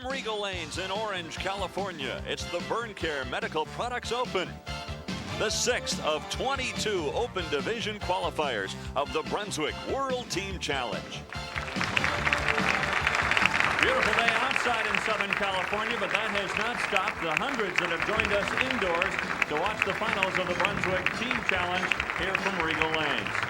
From Regal Lanes in Orange, California, it's the Burn Care Medical Products Open. The 6th of 22 Open Division qualifiers of the Brunswick World Team Challenge. Beautiful day outside in Southern California, but that has not stopped the hundreds that have joined us indoors to watch the finals of the Brunswick Team Challenge here from Regal Lanes.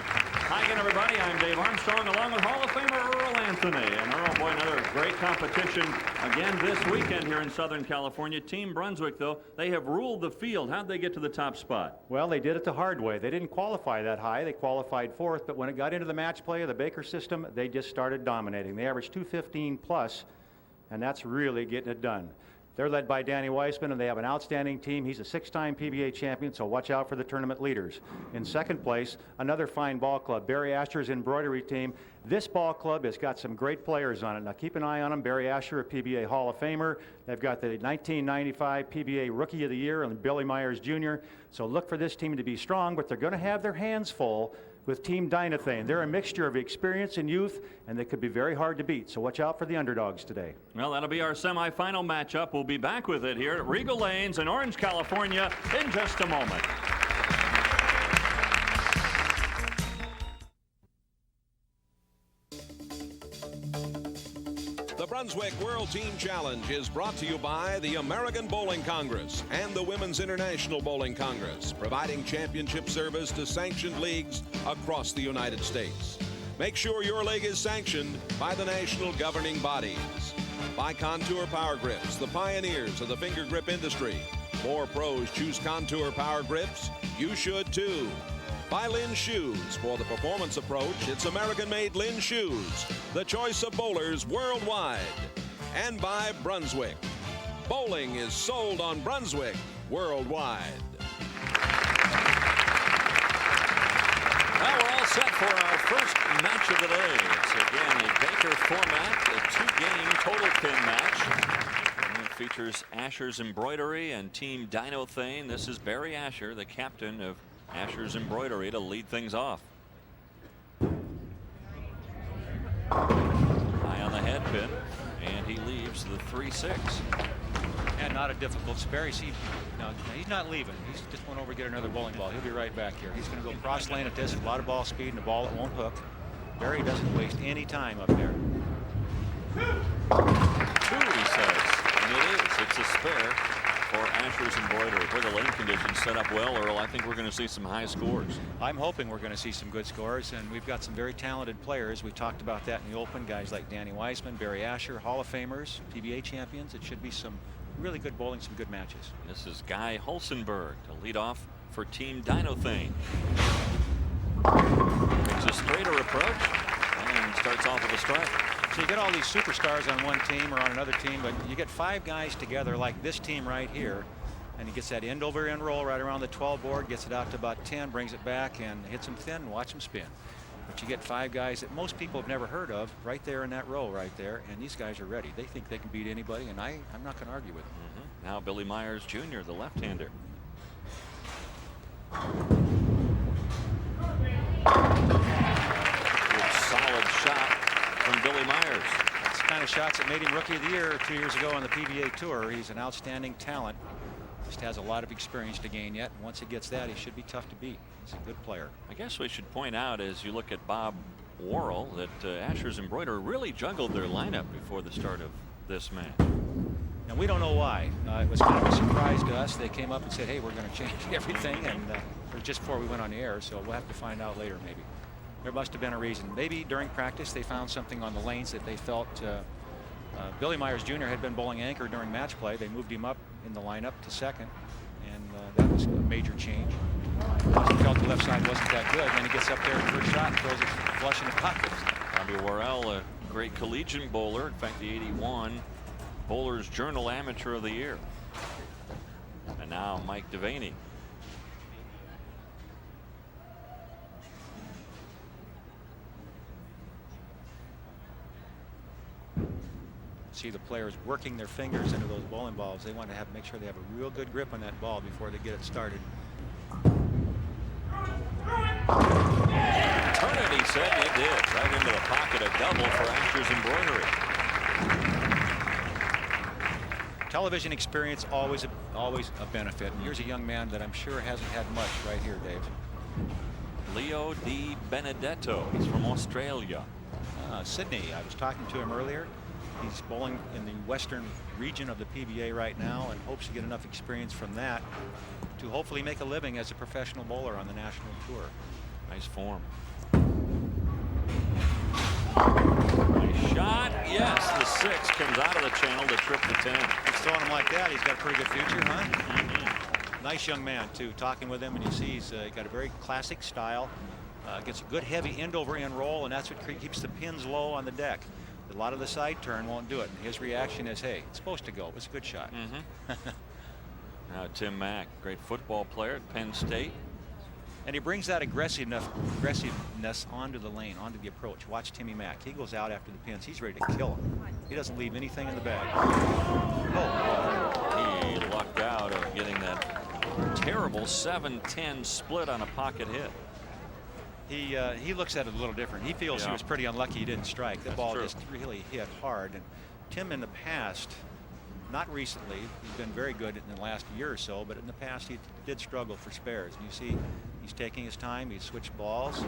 Hi again, everybody. I'm Dave Armstrong, along with Hall of Famer Earl Anthony. And Earl, boy, another great competition again this weekend here in Southern California. Team Brunswick, though, they have ruled the field. How'd they get to the top spot? Well, they did it the hard way. They didn't qualify that high. They qualified 4th, but when it got into the match play of the Baker system, they just started dominating. They averaged 215 plus, and that's really getting it done. They're led by Danny Weissman, and they have an outstanding team. He's a 6-time PBA champion, so watch out for the tournament leaders. In second place, another fine ball club, Barry Asher's embroidery team. This ball club has got some great players on it. Now keep an eye on them. Barry Asher, a PBA Hall of Famer. They've got the 1995 PBA Rookie of the Year and Billy Myers Jr. So look for this team to be strong, but they're going to have their hands full with Team Dynathane. They're a mixture of experience and youth, and they could be very hard to beat. So watch out for the underdogs today. Well, that'll be our semifinal matchup. We'll be back with it here at Regal Lanes in Orange, California in just a moment. The Brunswick World Team Challenge is brought to you by the American Bowling Congress and the Women's International Bowling Congress, providing championship service to sanctioned leagues across the United States. Make sure your league is sanctioned by the national governing bodies. By Contour Power Grips, the pioneers of the finger grip industry. More pros choose Contour Power Grips. You should too. By Lynn Shoes. For the performance approach, it's American-made Lynn Shoes, the choice of bowlers worldwide. And by Brunswick. Bowling is sold on Brunswick worldwide. Well, we're all set for our first match of the day. It's again a Baker format, a 2-game total pin match. And it features Asher's Embroidery and Team Dynathane. This is Barry Asher, the captain of Asher's Embroidery, to lead things off. High on the head pin, and he leaves the 3-6. And not a difficult spare. He's not leaving. He's just went over to get another bowling ball. He'll be right back here. He's going to go cross lane at this, a lot of ball speed, and a ball that won't hook. Barry doesn't waste any time up there. 2, he says, and it is. It's a spare for Asher's Embroidery. Where the lane conditions set up well, Earl, I think we're going to see some high scores. I'm hoping we're going to see some good scores, and we've got some very talented players. We talked about that in the open. Guys like Danny Weissman, Barry Asher, Hall of Famers, PBA champions. It should be some really good bowling, some good matches. This is Guy Hulsenberg to lead off for Team Dynathane. It's a straighter approach and starts off with a strike. So you get all these superstars on one team or on another team, but you get 5 guys together like this team right here, and he gets that end over end roll right around the 12 board, gets it out to about 10, brings it back and hits them thin and watch them spin. But you get 5 guys that most people have never heard of right there in that row right there, and these guys are ready. They think they can beat anybody, and I'm not going to argue with them. Now Billy Myers Jr., the left-hander. Good solid shot from Billy Myers. That's the kind of shots that made him Rookie of the Year 2 years ago on the PBA Tour. He's an outstanding talent. Just has a lot of experience to gain yet. And once he gets that, he should be tough to beat. He's a good player. I guess we should point out, as you look at Bob Worrell, that Asher's Embroidery really juggled their lineup before the start of this match. And we don't know why. It was kind of a surprise to us. They came up and said, hey, we're going to change everything, and just before we went on the air, so we'll have to find out later maybe. There must have been a reason. Maybe during practice they found something on the lanes that they felt Billy Myers Jr. had been bowling anchor during match play. They moved him up in the lineup to second, and that was a major change. He felt the left side wasn't that good, and then he gets up there in the first shot and throws it flush in the pocket. Bobby Worrell, a great collegiate bowler. In fact, the 81 Bowlers Journal Amateur of the Year. And now Mike Devaney. See the players working their fingers into those bowling balls. They want to make sure they have a real good grip on that ball before they get it started. Turn it, he said. It did. Right into the pocket. A double for Asher's Embroidery. television experience always a benefit. And here's a young man that I'm sure hasn't had much right here, Dave. Leo Di Benedetto. He's from Australia. Sydney. I was talking to him earlier. He's bowling in the western region of the PBA right now and hopes to get enough experience from that to hopefully make a living as a professional bowler on the national tour. Nice form. Nice shot. Yes, the 6 comes out of the channel to trip the 10. He's throwing him like that. He's got a pretty good future, huh? Nice young man, too. Talking with him, and you see he's got a very classic style. Gets a good heavy end-over-end roll, and that's what keeps the pins low on the deck. A lot of the side turn won't do it. And his reaction is, hey, it's supposed to go. It was a good shot. Now Tim Mack, great football player at Penn State. And he brings that aggressiveness onto the lane, onto the approach. Watch Timmy Mack. He goes out after the pins. He's ready to kill him. He doesn't leave anything in the bag. Oh. He lucked out of getting that terrible 7-10 split on a pocket hit. He looks at it a little different. He feels he was pretty unlucky he didn't strike. The ball just really hit hard. And Tim in the past, not recently, he's been very good in the last year or so, but in the past he did struggle for spares. And you see he's taking his time. He's switched balls.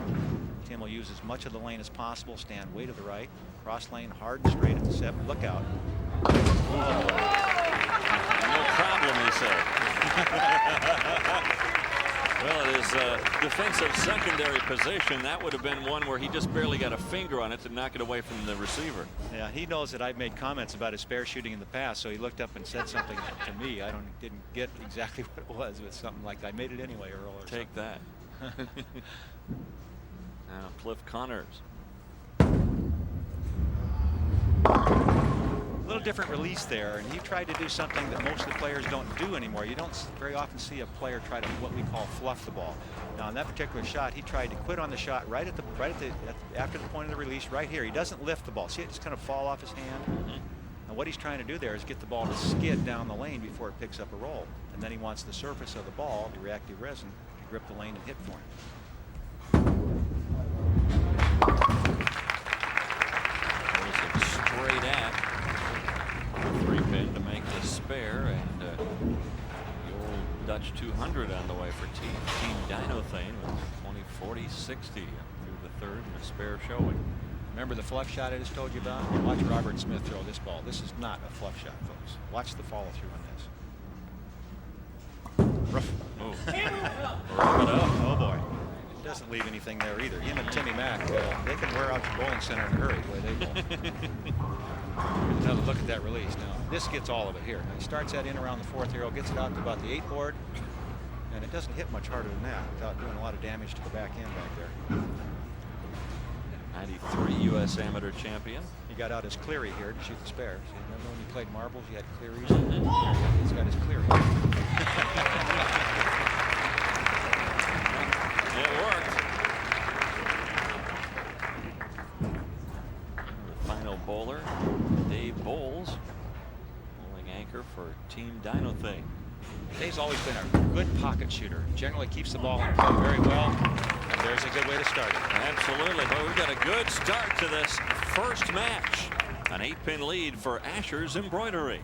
Tim will use as much of the lane as possible, stand way to the right, cross lane hard and straight at the 7. Look out. No problem, he said. Well, at his defensive secondary position, that would have been one where he just barely got a finger on it to knock it away from the receiver. Yeah, he knows that I've made comments about his spare shooting in the past, so he looked up and said something to me. I didn't get exactly what it was, but something like I made it anyway, Earl. Or Take that. Now Cliff Connors. A little different release there, and he tried to do something that most of the players don't do anymore. You don't very often see a player try to what we call fluff the ball. Now, in that particular shot, he tried to quit on the shot after the point of the release, right here. He doesn't lift the ball. See it just kind of fall off his hand. And what he's trying to do there is get the ball to skid down the lane before it picks up a roll, and then he wants the surface of the ball, the reactive resin, to grip the lane and hit for him. Straight at. 3-pin to make the spare, and the old Dutch 200 on the way for Team Dinothane with 20-40-60 through the 3rd and a spare showing. Remember the fluff shot I just told you about? Watch Robert Smith throw this ball. This is not a fluff shot, folks. Watch the follow through on this. Rough. Oh. Wrap it up. Oh boy. It doesn't leave anything there either. Him and Timmy Mack, they can wear out the bowling center in a hurry the way they bowl. Here's another look at that release. Now, this gets all of it here. Now, he starts that in around the 4th arrow, gets it out to about the 8 board, and it doesn't hit much harder than that without doing a lot of damage to the back end back there. 93 U.S. amateur champion. He got out his Cleary here to shoot the spare. See, remember when you played marbles, you had Clearys? He's got his Cleary. It worked. The final bowler, Dave Bowles, bowling anchor for Team Dinothane. Dave's always been a good pocket shooter. Generally keeps the ball in play very well. And there's a good way to start it. Absolutely, but we've got a good start to this first match. An 8-pin lead for Asher's Embroidery.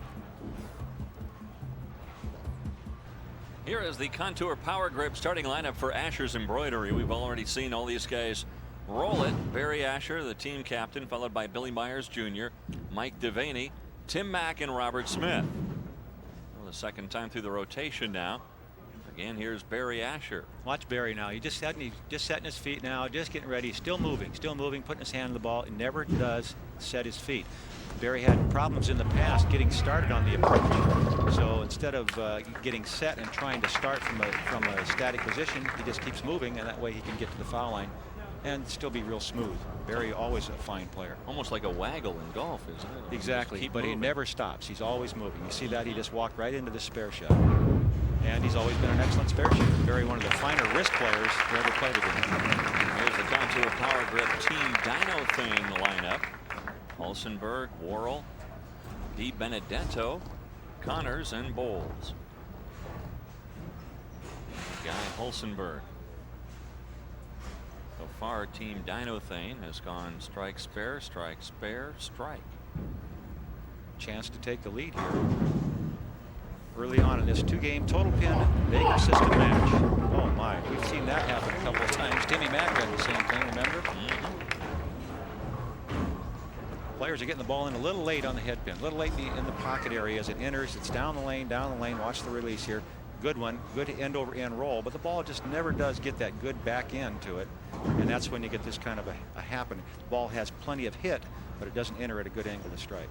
Here is the Contour Power Grip starting lineup for Asher's Embroidery. We've already seen all these guys roll it. Barry Asher, the team captain, followed by Billy Myers Jr., Mike Devaney, Tim Mack, and Robert Smith. Well, the second time through the rotation now. Again, here's Barry Asher. Watch Barry now. He's just setting his feet now, just getting ready, still moving, putting his hand on the ball. He never does set his feet. Barry had problems in the past getting started on the approach. So instead of getting set and trying to start from a static position, he just keeps moving, and that way he can get to the foul line and still be real smooth. Barry, always a fine player. Almost like a waggle in golf, isn't it? Exactly, but he never stops. He's always moving. You see that? He just walked right into the spare shot. And he's always been an excellent spare shooter. Barry, one of the finer wrist players who ever played against. Here's the Contour Power Grip Team Dinothane lineup. Olsenberg, Worrell, Di Benedetto, Connors, and Bowles. Guy Olsenberg. So far, Team Dinothane has gone strike, spare, strike, spare, strike. Chance to take the lead here. early on in this 2-game total pin Baker system match. Oh my, we've seen that happen a couple of times. Timmy Mack did the same thing, remember? Players are getting the ball in a little late on the head pin, a little late in the pocket area as it enters. It's down the lane, Watch the release here. Good one, good end over end roll, but the ball just never does get that good back end to it. And that's when you get this kind of a happen. The ball has plenty of hit, but it doesn't enter at a good angle to strike.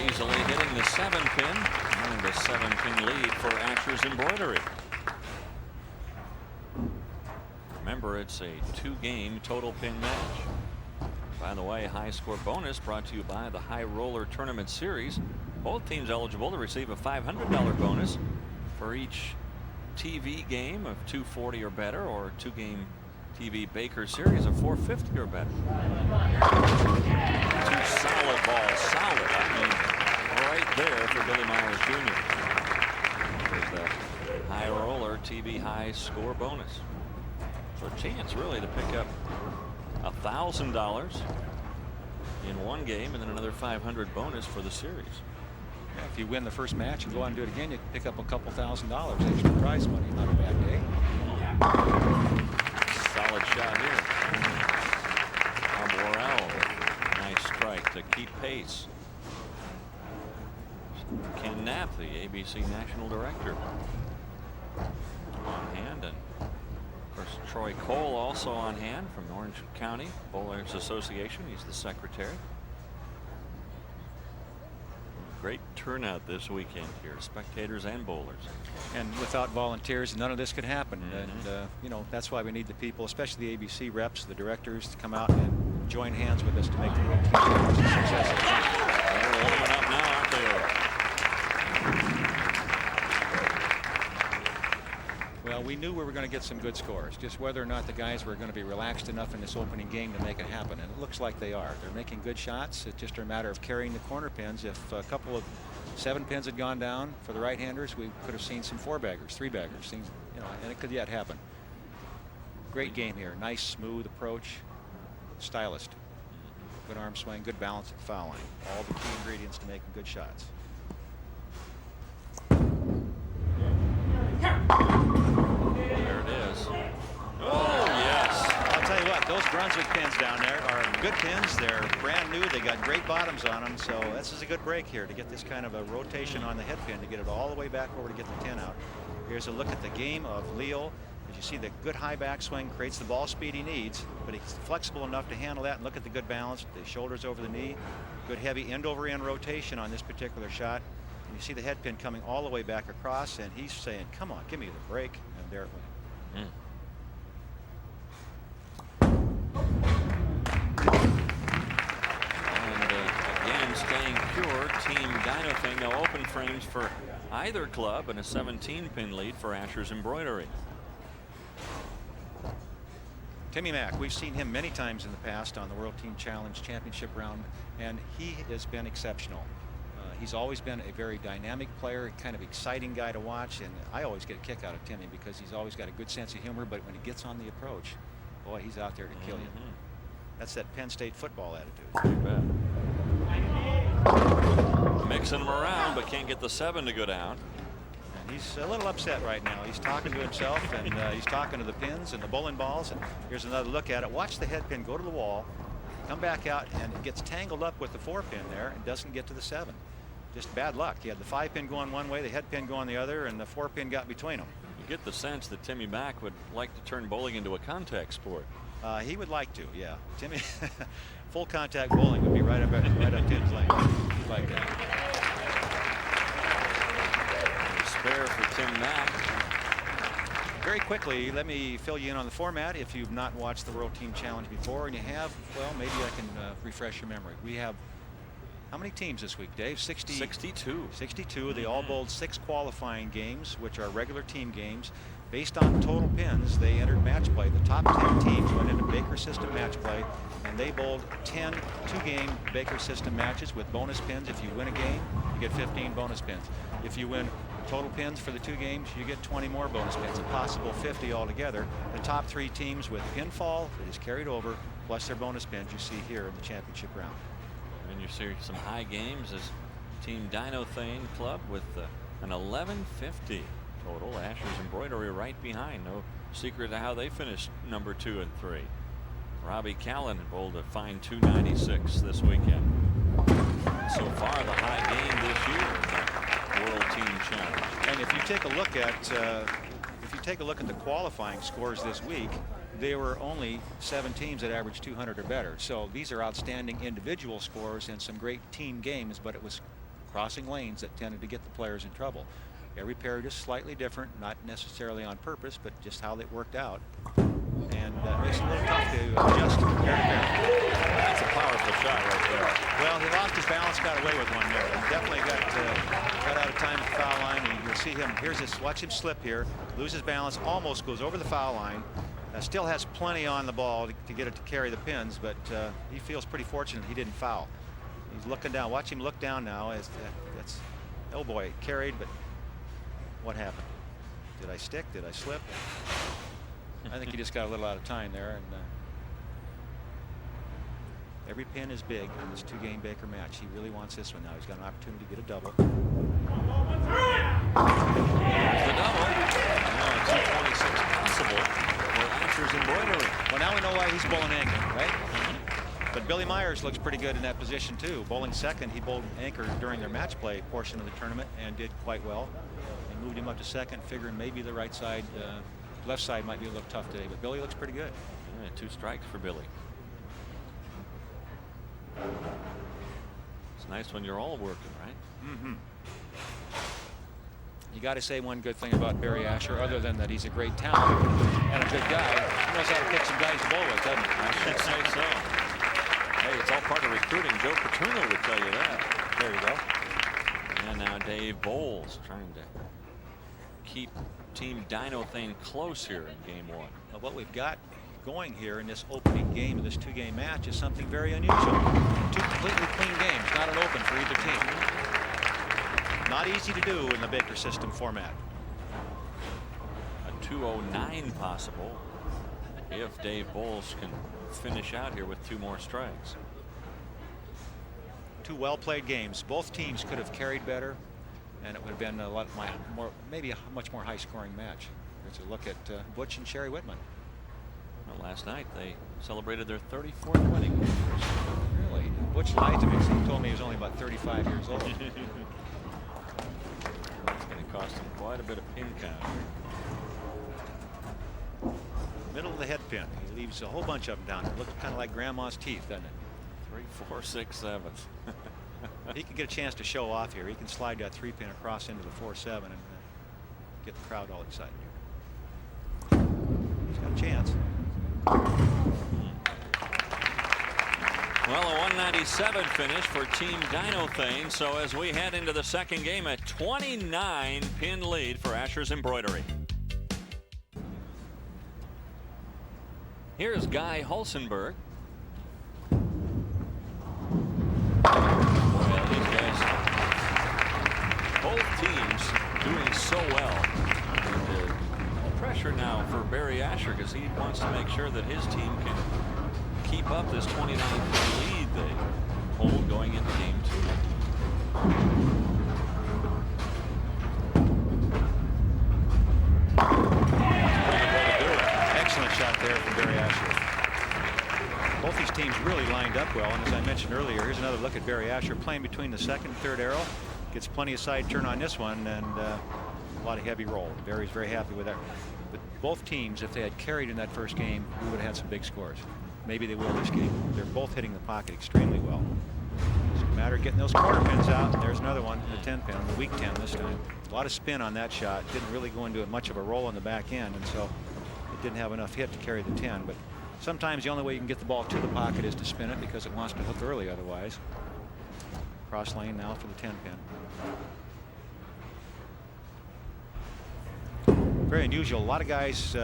Easily hitting the 7-pin, and a 7-pin lead for Asher's Embroidery. Remember, it's a 2-game total pin match. By the way, high score bonus brought to you by the High Roller Tournament Series. Both teams eligible to receive a $500 bonus for each TV game of 240 or better, or 2-game TV Baker Series of 450 or better. 2 solid balls, solid. I mean, right there for Billy Myers Jr. There's the High Roller TV high score bonus. So a chance really to pick up $1,000 in one game and then another 500 bonus for the series. Yeah, if you win the first match and go on and do it again, you can pick up a couple $1,000 extra prize money. Not a bad day. Solid shot here. Worrell, nice strike to keep pace. Ken Knapp, the ABC National Director, on hand, and of course Troy Cole also on hand from Orange County Bowlers Association. He's the secretary. Great turnout this weekend here, spectators and bowlers. And without volunteers, none of this could happen. And you know, that's why we need the people, especially the ABC reps, the directors, to come out and join hands with us to make the World Team Challenge a success. They're warming up now, aren't they? Well, we knew we were going to get some good scores, just whether or not the guys were going to be relaxed enough in this opening game to make it happen. And it looks like they are. They're making good shots. It's just a matter of carrying the corner pins. If a couple of 7 pins had gone down for the right-handers, we could have seen some 4-baggers, 3-baggers, things, you know, and it could yet happen. Great game here. Nice, smooth approach. Stylist. Good arm swing, good balance at the foul line. All the key ingredients to making good shots. There it is. Oh, yes. I'll tell you what, those Brunswick pins down there are good pins. They're brand new. They got great bottoms on them. So this is a good break here to get this kind of a rotation on the head pin to get it all the way back over to get the 10 out. Here's a look at the game of Leo. As you see, the good high backswing creates the ball speed he needs, but he's flexible enough to handle that. And look at the good balance, the shoulders over the knee, good heavy end over end rotation on this particular shot. And you see the head pin coming all the way back across, and he's saying, come on, give me the break. And there it went. And again, staying pure, Team Dynafing. No open frames for either club, and a 17-pin lead for Asher's Embroidery. Timmy Mack, we've seen him many times in the past on the World Team Challenge Championship round, and he has been exceptional. He's always been a very dynamic player, kind of exciting guy to watch, and I always get a kick out of Timmy because he's always got a good sense of humor, but when he gets on the approach, boy, he's out there to kill you. That's that Penn State football attitude. Mixing them around, but can't get the 7 to go down. And he's a little upset right now. He's talking to himself, and he's talking to the pins and the bowling balls. And here's another look at it. Watch the head pin go to the wall, come back out, and it gets tangled up with the 4-pin there and doesn't get to the 7. Just bad luck. He had the 5-pin going one way, the head pin going the other, and the 4-pin got between them. You get the sense that Timmy Mack would like to turn bowling into a contact sport. He would like to, yeah. Timmy, full contact bowling would be right up Tim's lane. He'd like that. Spare for Tim Mack. Very quickly, let me fill you in on the format. If you've not watched the World Team Challenge before, and you have, well, maybe I can refresh your memory. We have how many teams this week, Dave? 62. 62. They all bowled 6 qualifying games, which are regular team games. Based on total pins, they entered match play. The top 10 teams went into Baker system match play, and they bowled 10 2-game Baker system matches with bonus pins. If you win a game, you get 15 bonus pins. If you win total pins for the 2 games, you get 20 more bonus pins, a possible 50 altogether. The top 3 teams with pinfall that is carried over, plus their bonus pins you see here in the championship round. And you see some high games as Team Dino Thane Club with an 1150 total. Asher's Embroidery right behind. No secret to how they finished number 2 and 3. Robbie Callan bowled a fine 296 this weekend. So far, the high game this year in the World Team Challenge. And if you take a look at the qualifying scores this week, there were only 7 teams that averaged 200 or better. So these are outstanding individual scores and some great team games, but it was crossing lanes that tended to get the players in trouble. Every pair just slightly different, not necessarily on purpose, but just how it worked out. And makes it a little tough to adjust pair to pair. That's a powerful shot right there. Well, he lost his balance, got away with one there. He definitely got out of time at the foul line. And you'll see him. Here's this. Watch him slip here, lose his balance, almost goes over the foul line. Still has plenty on the ball to get it to carry the pins, but he feels pretty fortunate he didn't foul. He's looking down. Watch him look down now. That's oh boy, carried, but what happened? Did I stick? Did I slip? I think he just got a little out of time there, and every pin is big in this 2-game Baker match. He really wants this one now. He's got an opportunity to get a double. There's the double. Now a 226 possible for Asher's Embroidery. Well, now we know why he's bowling anchor, right? But Billy Myers looks pretty good in that position too. Bowling second, he bowled anchor during their match play portion of the tournament and did quite well. They moved him up to second, figuring maybe the right side, left side might be a little tough today, but Billy looks pretty good. Yeah, 2 strikes for Billy. It's nice when you're all working, right? Mm-hmm. You got to say one good thing about Barry Asher, other than that he's a great talent and a good guy. He knows how to pick some guys to bowl with, doesn't he? I should say so. Hey, it's all part of recruiting. Joe Paterno would tell you that. There you go. And now Dave Bowles trying to keep Team Dino Thane close here in game 1. Well, what we've got going here in this opening game of this 2-game match is something very unusual. 2 completely clean games, not an open for either team. Not easy to do in the Baker system format. A 209 possible if Dave Bowles can finish out here with 2 more strikes. 2 well-played games. Both teams could have carried better, and it would have been a lot more, maybe a much more high-scoring match. Here's a look at Butch and Sherry Whitman. Well, last night they celebrated their 34th wedding. Really? Butch lied to me. He told me he was only about 35 years old. That's going to cost him quite a bit of pin count. Middle of the head pin. He leaves a whole bunch of them down there. Looks kind of like grandma's teeth, doesn't it? 3, 4, 6, 7. He can get a chance to show off here. He can slide that 3-pin across into the 4-7 and get the crowd all excited. He's got a chance. Well, a 197 finish for Team Dino Thane. So as we head into the second game, a 29 pin lead for Asher's Embroidery. Here's Guy Hulsenberg. Well, these guys, both teams doing so well. And, pressure now for Barry Asher because he wants to make sure that his team can keep up this 29 pin lead they hold going into game 2. Excellent shot there from Barry Asher. Both these teams really lined up well, and as I mentioned earlier, here's another look at Barry Asher playing between the second and third arrow. Gets plenty of side turn on this one, and a lot of heavy roll. Barry's very happy with that. But both teams, if they had carried in that first game, we would have had some big scores. Maybe they will this game. They're both hitting the pocket extremely well. It's a matter of getting those quarter pins out. There's another one, the 10 pin, the weak 10 this time. A lot of spin on that shot. Didn't really go into much of a roll on the back end, and so it didn't have enough hit to carry the 10. But sometimes the only way you can get the ball to the pocket is to spin it because it wants to hook early otherwise. Cross lane now for the 10 pin. Very unusual. A lot of guys,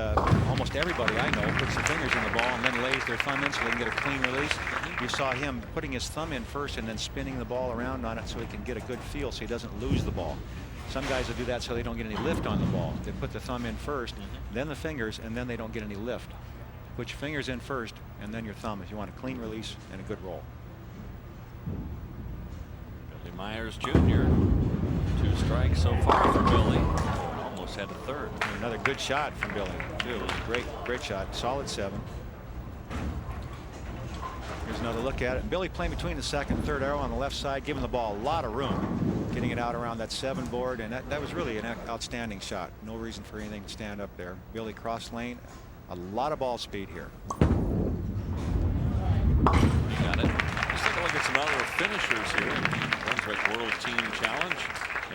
almost everybody I know, puts the fingers in the ball and then lays their thumb in so they can get a clean release. You saw him putting his thumb in first and then spinning the ball around on it so he can get a good feel so he doesn't lose the ball. Some guys will do that so they don't get any lift on the ball. They put the thumb in first, then the fingers, and then they don't get any lift. Put your fingers in first and then your thumb if you want a clean release and a good roll. Myers Jr. 2 strikes so far for Billy. Almost had a third. Another good shot from Billy too. Great shot. Solid 7. Here's another look at it. Billy playing between the second and third arrow on the left side, giving the ball a lot of room, getting it out around that 7 board, and that was really an outstanding shot. No reason for anything to stand up there. Billy cross lane. A lot of ball speed here. Got it. Let's take a look at some other finishers here in the Brunswick World Team Challenge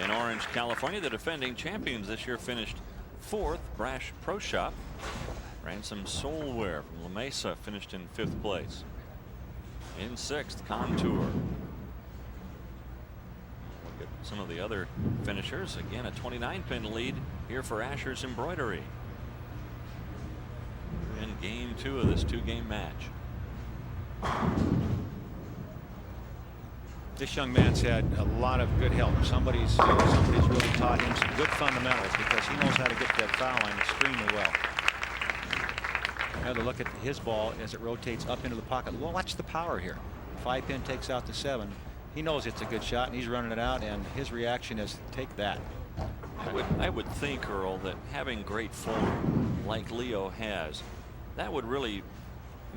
in Orange, California. The defending champions this year finished 4th. Brash Pro Shop. Ransom Solware from La Mesa finished in 5th place. In 6th, Contour. Look at some of the other finishers. Again, a 29-pin lead here for Asher's Embroidery. We're in game 2 of this 2-game match. This young man's had a lot of good help. Somebody's really taught him some good fundamentals because he knows how to get to that foul line extremely well. Another look at his ball as it rotates up into the pocket. Well, watch the power here. 5-pin takes out the 7. He knows it's a good shot, and he's running it out, and his reaction is take that. I would think, Earl, that having great form like Leo has, that would really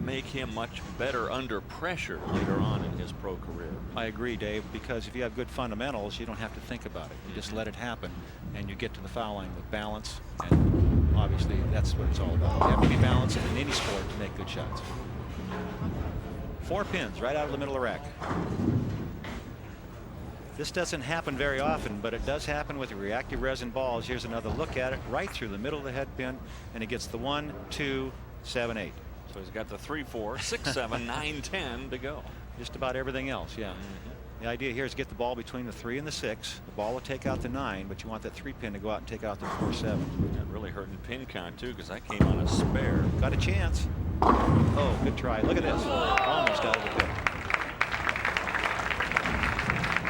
make him much better under pressure later on in his pro career. I agree, Dave, because if you have good fundamentals, you don't have to think about it. You just let it happen, and you get to the foul line with balance, and obviously that's what it's all about. You have to be balanced in any sport to make good shots. 4 pins right out of the middle of the rack. This doesn't happen very often, but it does happen with reactive resin balls. Here's another look at it right through the middle of the head pin, and it gets the 1, 2, 7, 8. So he's got the 3, 4, 6, 7, 9, 10 to go. Just about everything else, yeah. The idea here is get the ball between the 3 and the 6. The ball will take out the 9, but you want that 3-pin to go out and take out the 4, 7. That really hurting pin count too, because I came on a spare. Got a chance. Oh, good try. Look at this. Almost out of the pit.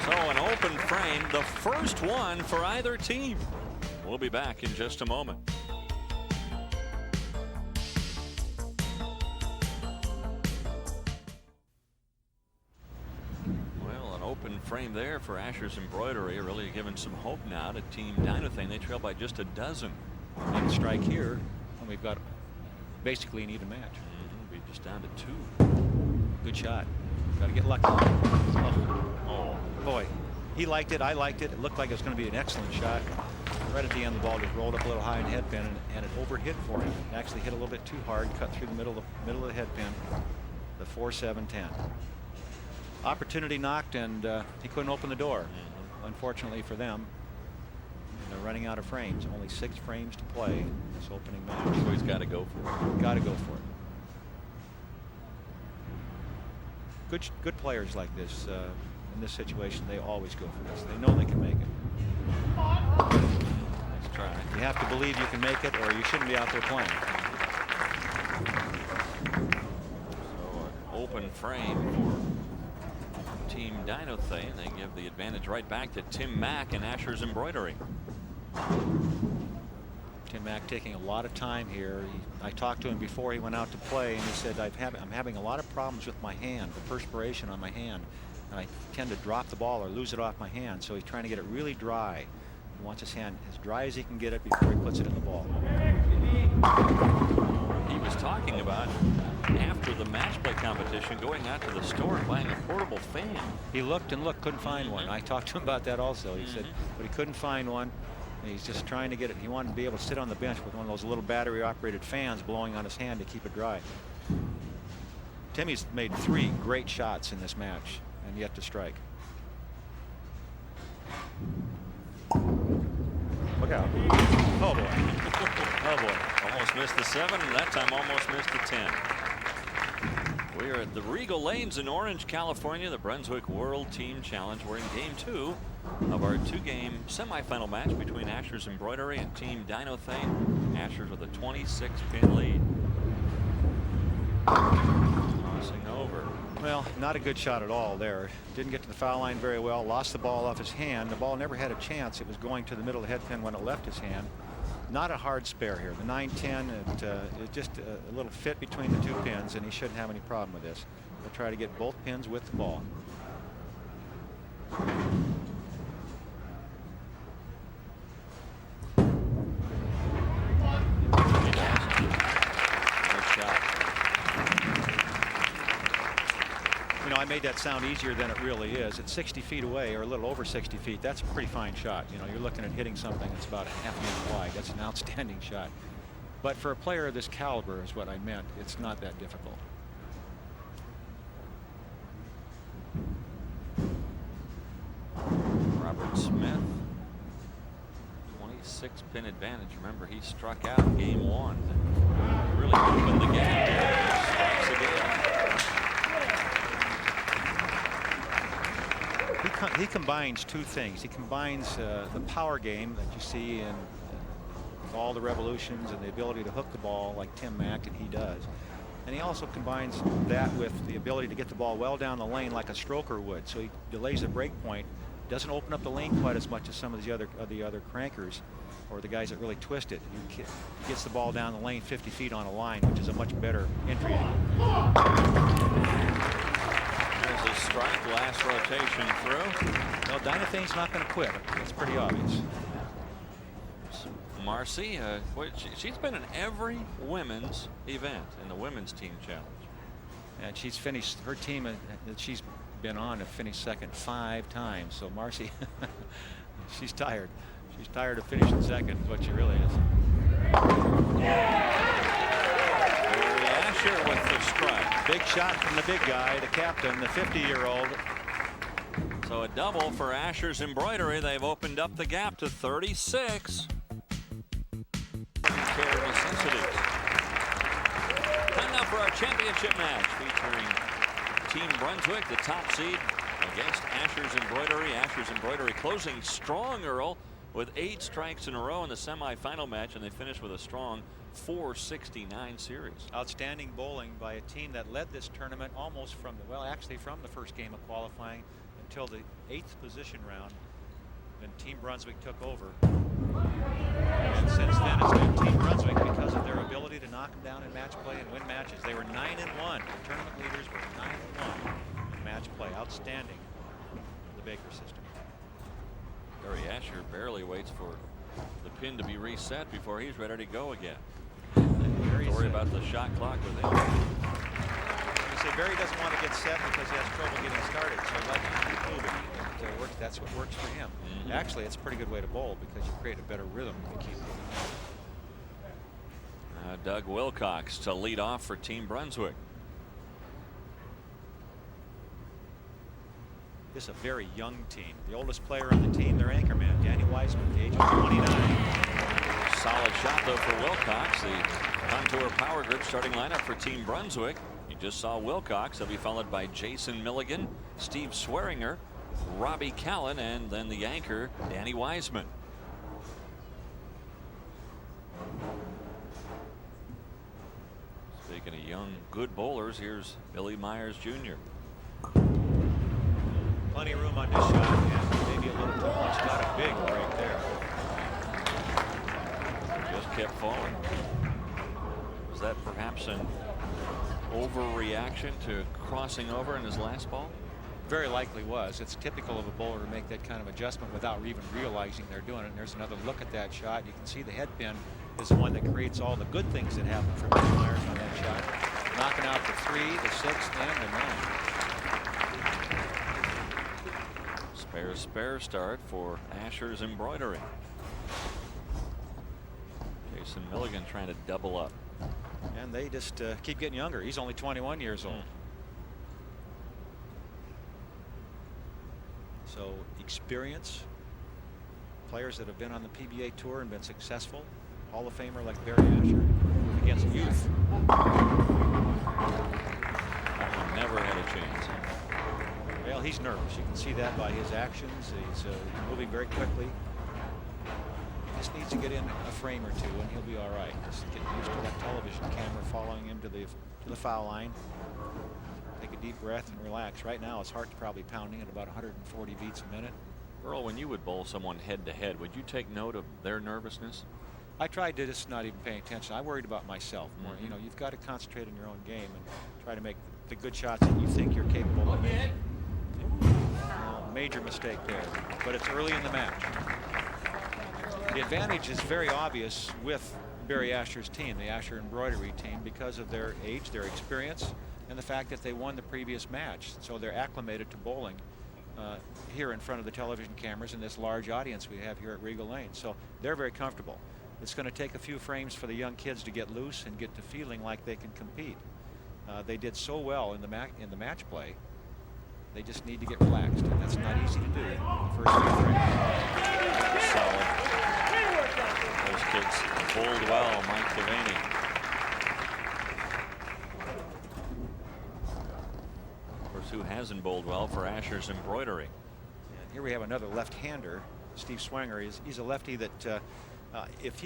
So an open frame, the first one for either team. We'll be back in just a moment. Frame there for Asher's Embroidery, really giving some hope now to Team Dinothane. They trail by just a dozen. And strike here, and we've got basically an even match. We're just down to 2. Good shot. Got to get lucky. Oh, boy. He liked it. I liked it. It looked like it was going to be an excellent shot. Right at the end, the ball just rolled up a little high in the head pin, and it overhit for him. It actually hit a little bit too hard, cut through the middle of the head pin. The 4, 7, 10. Opportunity knocked, and he couldn't open the door. Unfortunately for them, they're running out of frames. Only 6 frames to play in this opening match. So he's got to go for it. Got to go for it. Good players like this in this situation, they always go for this. They know they can make it. Let's try. You have to believe you can make it, or you shouldn't be out there playing. So an open frame for Team Dinothane. They give the advantage right back to Tim Mack and Asher's Embroidery. Tim Mack taking a lot of time here. I talked to him before he went out to play, and he said, I'm having a lot of problems with my hand, the perspiration on my hand, and I tend to drop the ball or lose it off my hand. So he's trying to get it really dry. He wants his hand as dry as he can get it before he puts it in the ball. He was talking about, after the match play competition, going out to the store and buying a portable fan. He looked and looked, couldn't find one. I talked to him about that also. He said, but he couldn't find one. And he's just trying to get it. He wanted to be able to sit on the bench with one of those little battery operated fans blowing on his hand to keep it dry. Timmy's made 3 great shots in this match and yet to strike. Look out. Oh boy. Oh boy. Almost missed the 7, and that time almost missed the 10. We are at the Regal Lanes in Orange, California, the Brunswick World Team Challenge. We're in game 2 of our 2-game semifinal match between Asher's Embroidery and Team Dinothane. Asher's with a 26-pin lead. Crossing over. Well, not a good shot at all there. Didn't get to the foul line very well. Lost the ball off his hand. The ball never had a chance. It was going to the middle of the head pin when it left his hand. Not a hard spare here. The 9-10, it's just a little fit between the 2 pins, and he shouldn't have any problem with this. He'll try to get both pins with the ball. You know, I made that sound easier than it really is. It's 60 feet away, or a little over 60 feet. That's a pretty fine shot. You know, you're looking at hitting something that's about a half an inch wide. That's an outstanding shot. But for a player of this caliber is what I meant. It's not that difficult. Robert Smith, 26-pin advantage. Remember, he struck out game 1. Really opened the gap. Strikes again. He combines two things. He combines the power game that you see in all the revolutions and the ability to hook the ball like Tim Mack and he does. And he also combines that with the ability to get the ball well down the lane like a stroker would. So he delays the break point, doesn't open up the lane quite as much as some of the other crankers or the guys that really twist it. He gets the ball down the lane 50 feet on a line, which is a much better entry angle. There's a strike, last rotation through. Well, Dynathane's not going to quit. It's pretty obvious. Marcy, she's been in every women's event in the women's team challenge. And she's finished, her team that she's been on have finished second 5 times. So Marcy, she's tired. She's tired of finishing second, is what she really is. Barry Asher with the strike. Big shot from the big guy, the captain, the 50-year-old. So a double for Asher's Embroidery. They've opened up the gap to 36. Care necessities. Time now for our championship match featuring Team Brunswick, the top seed, against Asher's Embroidery. Asher's Embroidery closing strong, Earl, with 8 strikes in a row in the semifinal match, and they finished with a strong 469 series. Outstanding bowling by a team that led this tournament almost from the, well, actually from the first game of qualifying until the 8th position round. Then Team Brunswick took over. And since then it's been Team Brunswick because of their ability to knock them down in match play and win matches. They were 9-1. The tournament leaders were 9-1 in match play. Outstanding for the Baker system. Barry Asher barely waits for the pin to be reset before he's ready to go again. Don't worry about the shot clock with him. You say Barry doesn't want to get set because he has trouble getting started, so he likes to keep moving. That's what works for him. Actually, it's a pretty good way to bowl because you create a better rhythm when you keep moving. Doug Wilcox to lead off for Team Brunswick. This is a very young team. The oldest player on the team, their anchorman, Danny Wiseman, the age of 29. Solid shot, though, for Wilcox. The Contour Power Group starting lineup for Team Brunswick. You just saw Wilcox. He'll be followed by Jason Milligan, Steve Swearinger, Robbie Callan, and then the anchor, Danny Wiseman. Speaking of young, good bowlers, here's Billy Myers Jr. Plenty of room on this shot, and maybe a little too much. Got a big break there. Just kept falling. Was that perhaps an overreaction to crossing over in his last ball? Very likely was. It's typical of a bowler to make that kind of adjustment without even realizing they're doing it. And there's another look at that shot. You can see the head pin is the one that creates all the good things that happen for Billy Myers on that shot. Knocking out the 3, the 6, and the 9. Spare start for Asher's Embroidery. Jason Milligan trying to double up. And they just keep getting younger. He's only 21 years old. So experience, players that have been on the PBA tour and been successful, Hall of Famer like Barry Asher against youth. That one never had a chance. Well, he's nervous. You can see that by his actions. He's moving very quickly. He just needs to get in a frame or two and he'll be all right. Just get used to that television camera following him to the foul line. Take a deep breath and relax. Right now his heart's probably pounding at about 140 beats a minute. Earl, when you would bowl someone head to head, would you take note of their nervousness? I tried to just not even pay attention. I worried about myself more. You know, you've got to concentrate on your own game and try to make the good shots that you think you're capable of making. major mistake there, but it's early in the match. The advantage is very obvious with Barry Asher's team, the Asher embroidery team, because of their age, their experience, and the fact that they won the previous match. So they're acclimated to bowling here in front of the television cameras and this large audience we have here at Regal Lane. So they're very comfortable. It's going to take a few frames for the young kids to get loose and get to feeling like they can compete. They did so well in the match play. They just need to get relaxed, and that's not easy to do in the first few frames. Solid. Those kids bowled well, Mike Devaney. Of course, who hasn't bowled well for Asher's embroidery? And here we have another left-hander, Steve Swanger. He's a lefty that if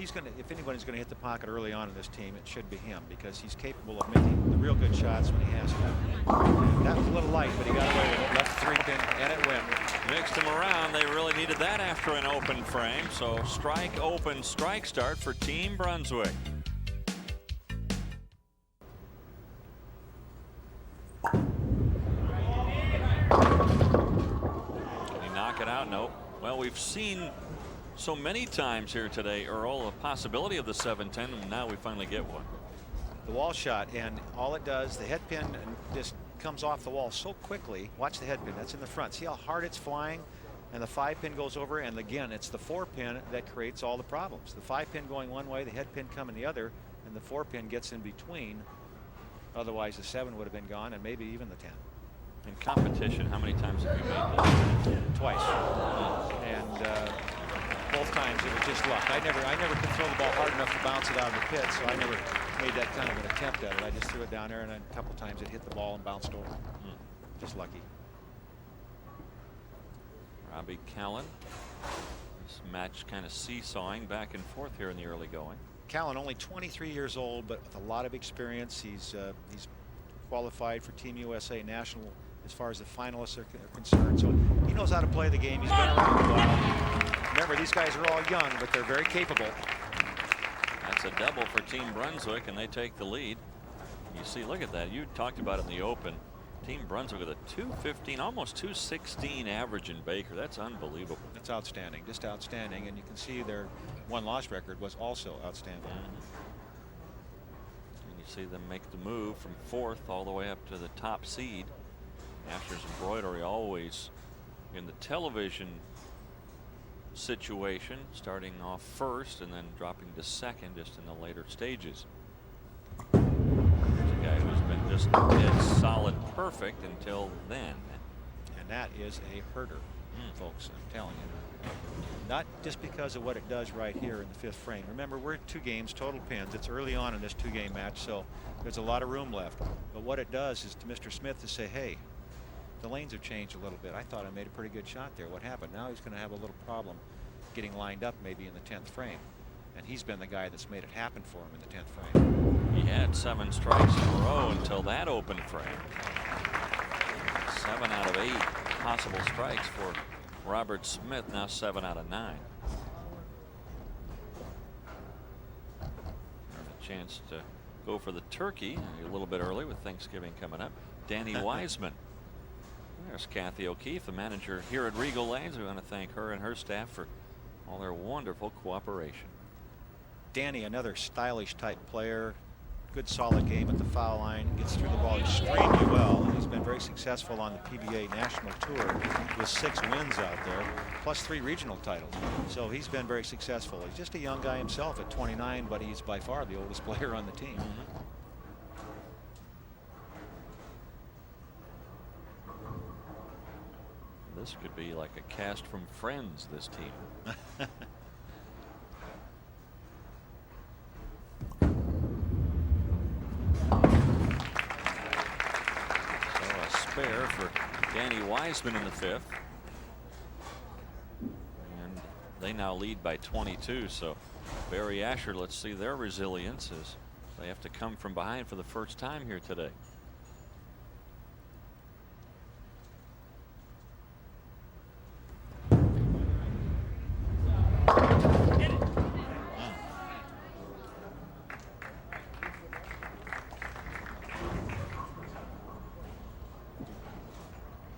anybody's going to hit the pocket early on in this team, it should be him, because he's capable of making the real good shots when he has to. That was a little light, but he got away with it. Left 3-pin, and it went. Mixed him around. They really needed that after an open frame. So strike, open, strike start for Team Brunswick. Can he knock it out? Nope. Well, we've seen so many times here today, Earl, a possibility of the 7-10, and now we finally get one. The wall shot, and all it does, the head pin just comes off the wall so quickly. Watch the head pin, that's in the front. See how hard it's flying? And the 5-pin goes over, and again, it's the 4-pin that creates all the problems. The 5-pin going one way, the head pin coming the other, and the 4-pin gets in between. Otherwise, the 7 would have been gone, and maybe even the 10. In competition, how many times have you made that? Twice. And both times it was just luck. I never could throw the ball hard enough to bounce it out of the pit, so I never made that kind of an attempt at it. I just threw it down there, and then a couple times it hit the ball and bounced over. Just lucky. Robbie Callan. This match kind of seesawing back and forth here in the early going. Callan, only 23 years old, but with a lot of experience. He's qualified for Team USA National as far as the finalists are concerned. So he knows how to play the game. He's been around a while. Remember, these guys are all young, but they're very capable. That's a double for Team Brunswick, and they take the lead. You see, look at that. You talked about it in the open. Team Brunswick with a 215, almost 216 average in Baker. That's unbelievable. That's outstanding, just outstanding. And you can see their one-loss record was also outstanding. And you see them make the move from 4th all the way up to the top seed. Asher's embroidery always in the television situation, starting off 1st and then dropping to 2nd just in the later stages. There's a guy who's been just dead solid perfect until then. And that is a herder, folks, I'm telling you. Not just because of what it does right here in the 5th frame. Remember, we're at 2 games, total pins. It's early on in this 2-game match, so there's a lot of room left. But what it does is to Mr. Smith to say, hey, the lanes have changed a little bit. I thought I made a pretty good shot there. What happened? Now he's going to have a little problem getting lined up maybe in the 10th frame. And he's been the guy that's made it happen for him in the 10th frame. He had 7 strikes in a row until that open frame. 7 out of 8 possible strikes for Robert Smith, now 7 out of 9. A chance to go for the turkey a little bit early with Thanksgiving coming up. Danny Wiseman. There's Kathy O'Keefe, the manager here at Regal Lanes. We want to thank her and her staff for all their wonderful cooperation. Danny, another stylish type player, good solid game at the foul line, gets through the ball extremely well, and he's been very successful on the PBA National Tour with 6 wins out there, plus 3 regional titles. So he's been very successful. He's just a young guy himself at 29, but he's by far the oldest player on the team. This could be like a cast from Friends, this team. So a spare for Danny Wiseman in the 5th. And they now lead by 22. So Barry Asher, let's see their resilience as they have to come from behind for the first time here today.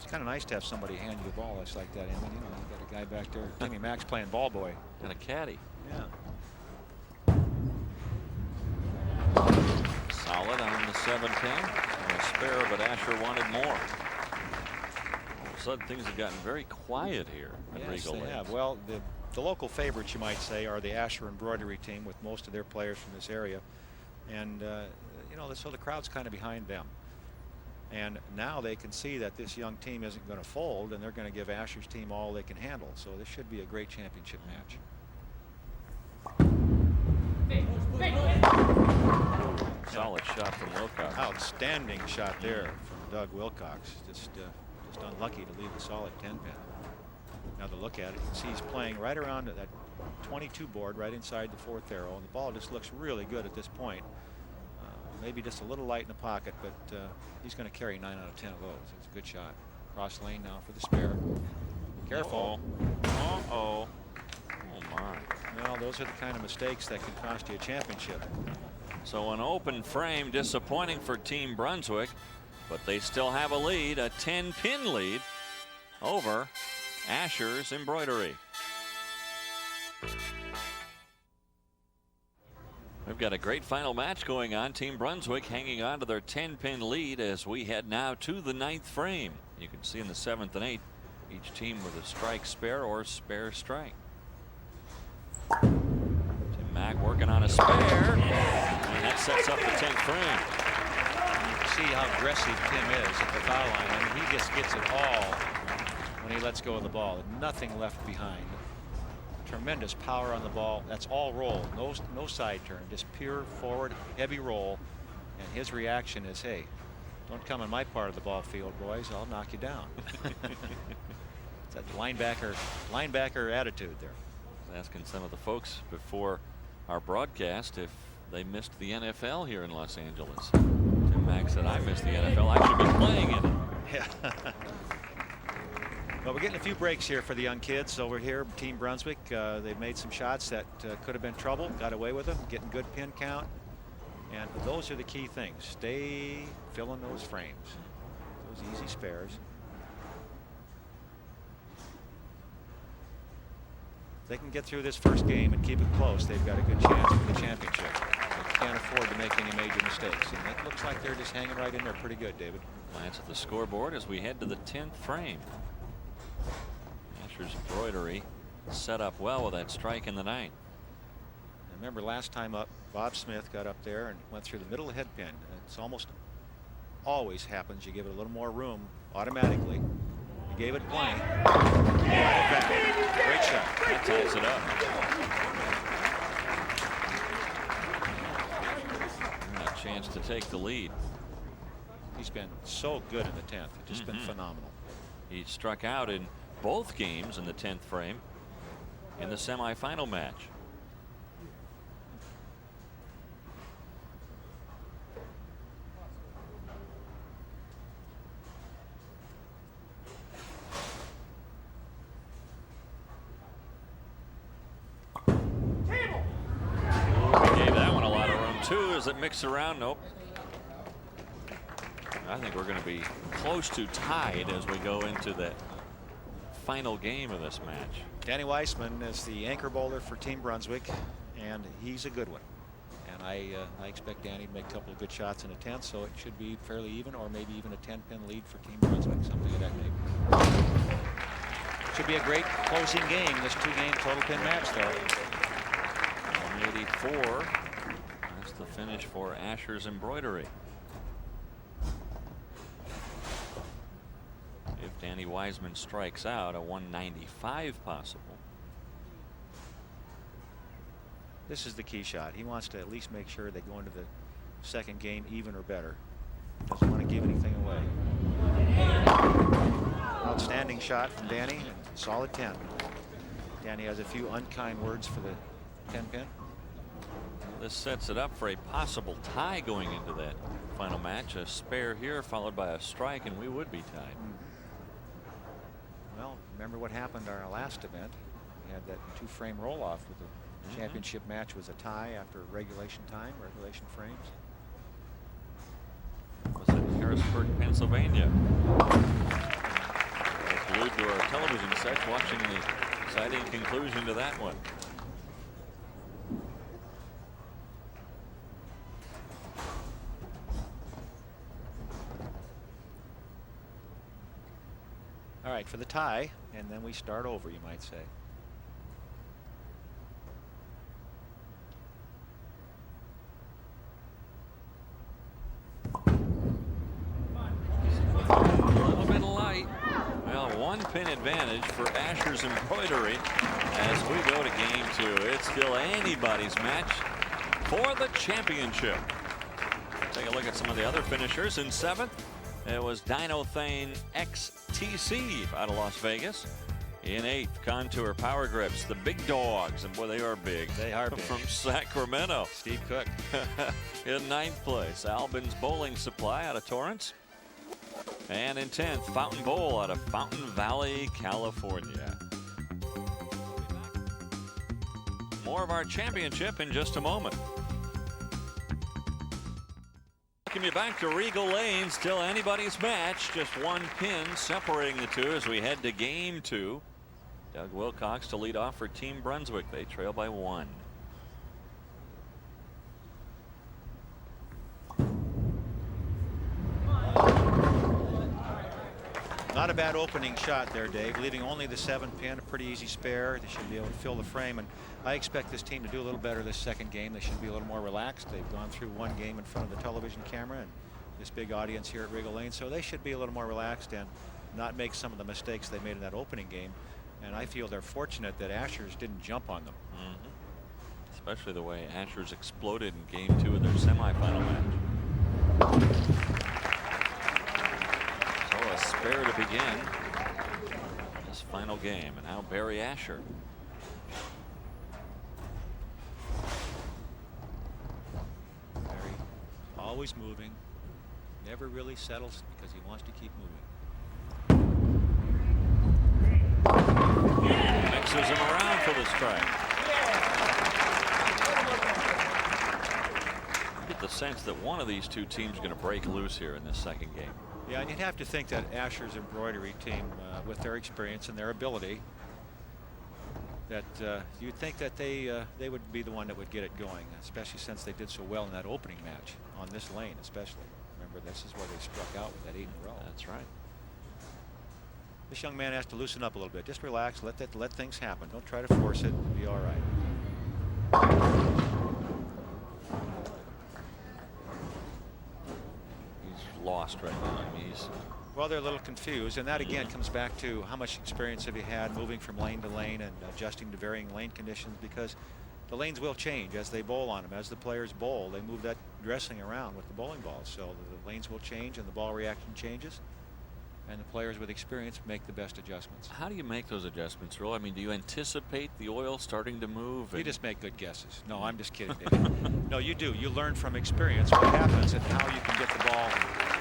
It's kind of nice to have somebody hand you the ball that's like that. I mean, you know, you got a guy back there, Timmy Max, playing ball boy. And a caddy. Yeah. Solid on the 7-10. A spare, but Asher wanted more. All of a sudden, things have gotten very quiet here at Yes, Regal they Lanes. have. Well, the local favorites, you might say, are the Asher embroidery team, with most of their players from this area. And, you know, so the crowd's kind of behind them. And now they can see that this young team isn't going to fold, and they're going to give Asher's team all they can handle. So this should be a great championship match. Solid shot from Wilcox. Outstanding shot there from Doug Wilcox. Just unlucky to leave a solid 10-pin. Now to look at it, you can see he's playing right around that 22 board, right inside the 4th arrow, and the ball just looks really good at this point. Maybe just a little light in the pocket, but he's going to carry 9 out of 10 of those. It's a good shot. Cross lane now for the spare. Careful. Uh-oh. Oh, my. Well, those are the kind of mistakes that can cost you a championship. So an open frame, disappointing for Team Brunswick, but they still have a lead, a 10-pin lead over Asher's Embroidery. We've got a great final match going on. Team Brunswick hanging on to their 10-pin lead as we head now to the 9th frame. You can see in the 7th and 8th, each team with a strike spare or spare strike. Tim Mack working on a spare, and that sets up the 10th frame. You can see how aggressive Tim is at the foul line. I mean, he just gets it all when he lets go of the ball. Nothing left behind. Tremendous power on the ball. That's all roll. No side turn. Just pure forward, heavy roll. And his reaction is, hey, don't come in my part of the ball field, boys. I'll knock you down. It's that linebacker attitude there. Asking some of the folks before our broadcast if they missed the NFL here in Los Angeles. Tim Mack said, I missed the NFL. I should be playing in it. Yeah. Well, we're getting a few breaks here for the young kids. So we're here, Team Brunswick. They've made some shots that could have been trouble, got away with them, getting good pin count. And those are the key things. Stay filling those frames, those easy spares. If they can get through this first game and keep it close, they've got a good chance for the championship. They can't afford to make any major mistakes. And it looks like they're just hanging right in there pretty good, David. Glance at the scoreboard as we head to the 10th frame. Asher's Embroidery set up well with that strike in the 9th. Remember last time up, Bob Smith got up there and went through the middle of the head pin. It's almost always happens. You give it a little more room automatically. You gave it plenty. Great shot. That ties it up. A chance to take the lead. He's been so good in the 10th. Just been phenomenal. He struck out in both games in the 10th frame in the semifinal match. As it mixed around. Nope. I think we're going to be close to tied as we go into the final game of this match. Danny Weissman is the anchor bowler for Team Brunswick, and he's a good one. And I expect Danny to make a couple of good shots in the 10th, so it should be fairly even, or maybe even a 10-pin lead for Team Brunswick, something of that nature. Should be a great closing game. This 2-game total pin match, though. 184. The finish for Asher's Embroidery. If Danny Wiseman strikes out, a 195 possible. This is the key shot. He wants to at least make sure they go into the second game even or better. Doesn't want to give anything away. Outstanding shot from Danny. Solid 10. Danny has a few unkind words for the 10-pin. This sets it up for a possible tie going into that final match. A spare here followed by a strike, and we would be tied. Well, remember what happened our last event. We had that 2-frame roll-off with the championship match was a tie after regulation time, regulation frames. Was it Harrisburg, Pennsylvania? to our television sets watching the exciting conclusion to that one. All right, for the tie, and then we start over, you might say. A little bit light. Well, 1 pin advantage for Asher's Embroidery as we go to game 2. It's still anybody's match for the championship. Take a look at some of the other finishers. In 7th, it was Dinothane XTC out of Las Vegas. In 8th, Contour Power Grips, the big dogs, and boy, they are big. They are big. From Sacramento. Steve Cook. In 9th place, Albin's Bowling Supply out of Torrance. And in 10th, Fountain Bowl out of Fountain Valley, California. More of our championship in just a moment. Welcome you back to Regal Lane. Still anybody's match. Just 1 pin separating the two as we head to game 2. Doug Wilcox to lead off for Team Brunswick. They trail by 1. Not a bad opening shot there, Dave, leaving only the 7 pin, a pretty easy spare. They should be able to fill the frame, and I expect this team to do a little better this second game. They should be a little more relaxed. They've gone through 1 game in front of the television camera and this big audience here at Regal Lane, so they should be a little more relaxed and not make some of the mistakes they made in that opening game. And I feel they're fortunate that Asher's didn't jump on them. Especially the way Asher's exploded in game 2 of their semifinal match. So a spare to begin this final game, and now Barry Asher. Barry, always moving, never really settles because he wants to keep moving. Mixes him around for the strike. I get the sense that one of these two teams is going to break loose here in this second game. Yeah, and you'd have to think that Asher's Embroidery team, with their experience and their ability, that you'd think that they would be the one that would get it going, especially since they did so well in that opening match on this lane, especially. Remember, this is where they struck out with that 8 in a row. That's right. This young man has to loosen up a little bit. Just relax, let things happen. Don't try to force it. It'll be all right. He's lost right now. I mean, well, they're a little confused, and that again comes back to how much experience have you had moving from lane to lane and adjusting to varying lane conditions, because the lanes will change as they bowl on them. As the players bowl, they move that dressing around with the bowling balls, so the lanes will change and the ball reaction changes. And the players with experience make the best adjustments. how do you make those adjustments, Earl? I mean, do you anticipate the oil starting to move? You just make good guesses. No, I'm just kidding, Dave. No, you do. You learn from experience what happens and how you can get the ball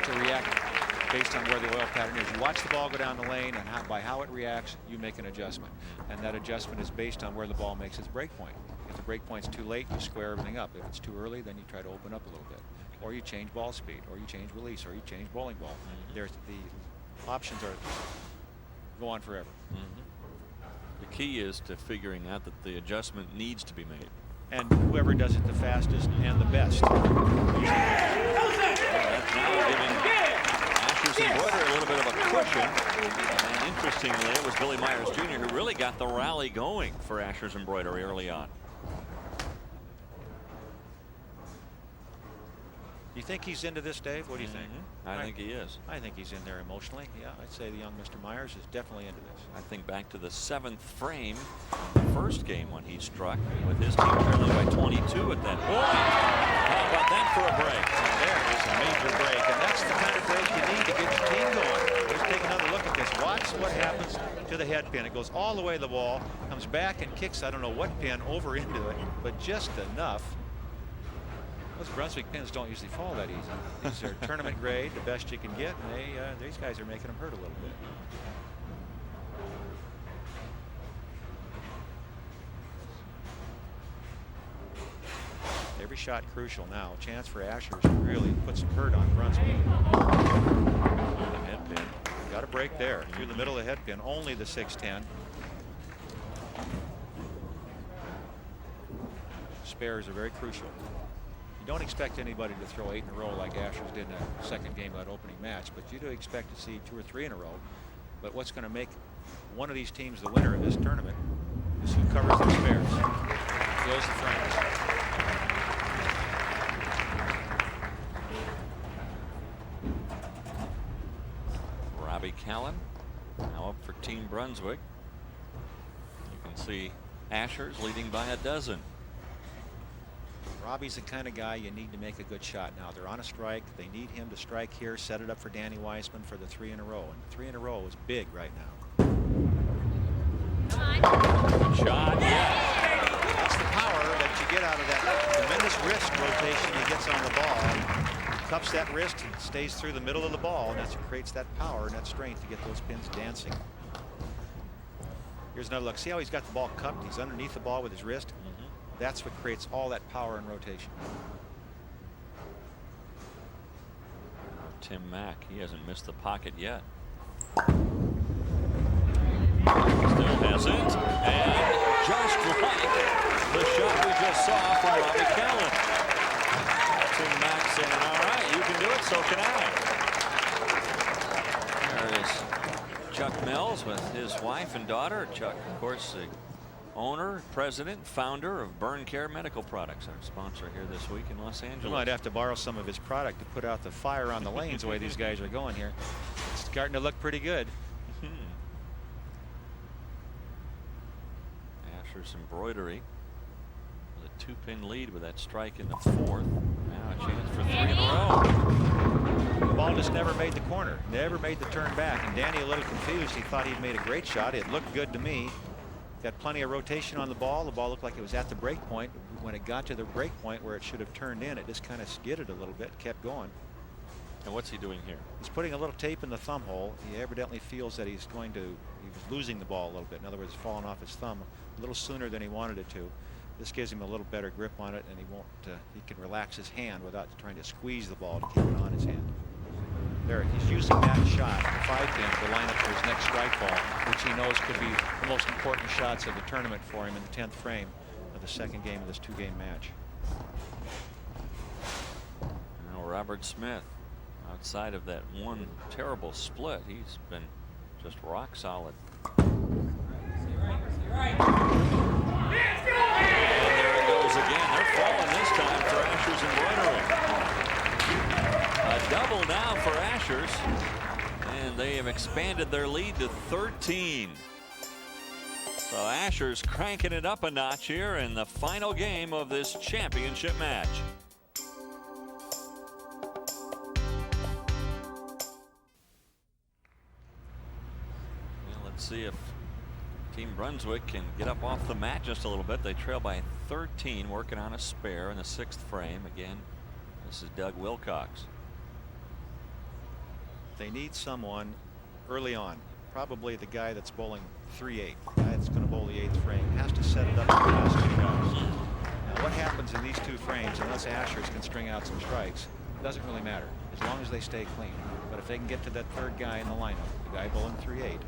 to react based on where the oil pattern is. You watch the ball go down the lane, and by how it reacts, you make an adjustment. And that adjustment is based on where the ball makes its break point. If the break point's too late, you square everything up. If it's too early, then you try to open up a little bit. Or you change ball speed, or you change release, or you change bowling ball. There's the options go on forever. The key is to figuring out that the adjustment needs to be made. And whoever does it the fastest and the best. That's now giving Asher's Embroidery a little bit of a cushion. And interestingly, it was Billy Myers Jr. who really got the rally going for Asher's Embroidery early on. You think he's into this, Dave? What do you think? I think he is. I think he's in there emotionally. Yeah, I'd say the young Mr. Myers is definitely into this. I think back to the 7th frame, the first game when he struck with his team trailing by 22 at that point. How about that for a break? And there is a major break, and that's the kind of break you need to get your team going. Let's take another look at this. Watch what happens to the head pin. It goes all the way to the wall, comes back and kicks, I don't know what pin, over into it, but just enough. Those Brunswick pins don't usually fall that easy. These are tournament grade, the best you can get, and these guys are making them hurt a little bit. Every shot crucial now. A chance for Asher to really put some hurt on Brunswick. The head pin. Got a break there through the middle of the head pin, only the 610. Spares are very crucial. You don't expect anybody to throw 8 in a row like Ashers did in that second game of that opening match, but you do expect to see 2 or 3 in a row. But what's going to make one of these teams the winner of this tournament is who covers their spares, fills the frames. Robbie Callan now up for Team Brunswick. You can see Ashers leading by a dozen. Robbie's the kind of guy you need to make a good shot now. They're on a strike. They need him to strike here, set it up for Danny Weissman for the 3 in a row. And 3 in a row is big right now. Good shot. Yeah. That's the power that you get out of that tremendous wrist rotation he gets on the ball. Cups that wrist and stays through the middle of the ball, and that's what creates that power and that strength to get those pins dancing. Here's another look. See how he's got the ball cupped? He's underneath the ball with his wrist. That's what creates all that power and rotation. Tim Mack, he hasn't missed the pocket yet. Still hasn't. And just like the shot we just saw from Robbie Callan. Tim Mack saying, all right, you can do it, so can I. There is Chuck Mills with his wife and daughter. Chuck, of course, the owner, president, founder of Burn Care Medical Products, our sponsor here this week in Los Angeles. We might have to borrow some of his product to put out the fire on the lanes the way these guys are going here. It's starting to look pretty good. Asher's embroidery with a 2-pin lead with that strike in the 4th. Now a chance for 3 in a row. The ball just never made the corner, never made the turn back, and Danny a little confused. He thought he'd made a great shot. It looked good to me. Got plenty of rotation on the ball. The ball looked like it was at the break point. When it got to the break point where it should have turned in, it just kind of skidded a little bit, kept going. And what's he doing here? He's putting a little tape in the thumb hole. He evidently feels that he was losing the ball a little bit. In other words, falling off his thumb a little sooner than he wanted it to. This gives him a little better grip on it, and he can relax his hand without trying to squeeze the ball to keep it on his hand. There, he's using that shot, the 5-pin, to line up for his next strike ball, which he knows could be the most important shots of the tournament for him in the 10th frame of the second game of this 2-game match. Now Robert Smith, outside of that one terrible split, he's been just rock solid. And there it goes again. They're falling this time for Asher's embroidery. A double now for Ashers, and they have expanded their lead to 13. So Ashers cranking it up a notch here in the final game of this championship match. Well, let's see if Team Brunswick can get up off the mat just a little bit. They trail by 13, working on a spare in the 6th frame. Again, this is Doug Wilcox. They need someone early on, probably the guy that's bowling 3-8, the guy that's going to bowl the 8th frame, has to set it up for the last 2 guys. Now, what happens in these 2 frames, unless Ashers can string out some strikes, it doesn't really matter, as long as they stay clean. But if they can get to that 3rd guy in the lineup, the guy bowling 3-8,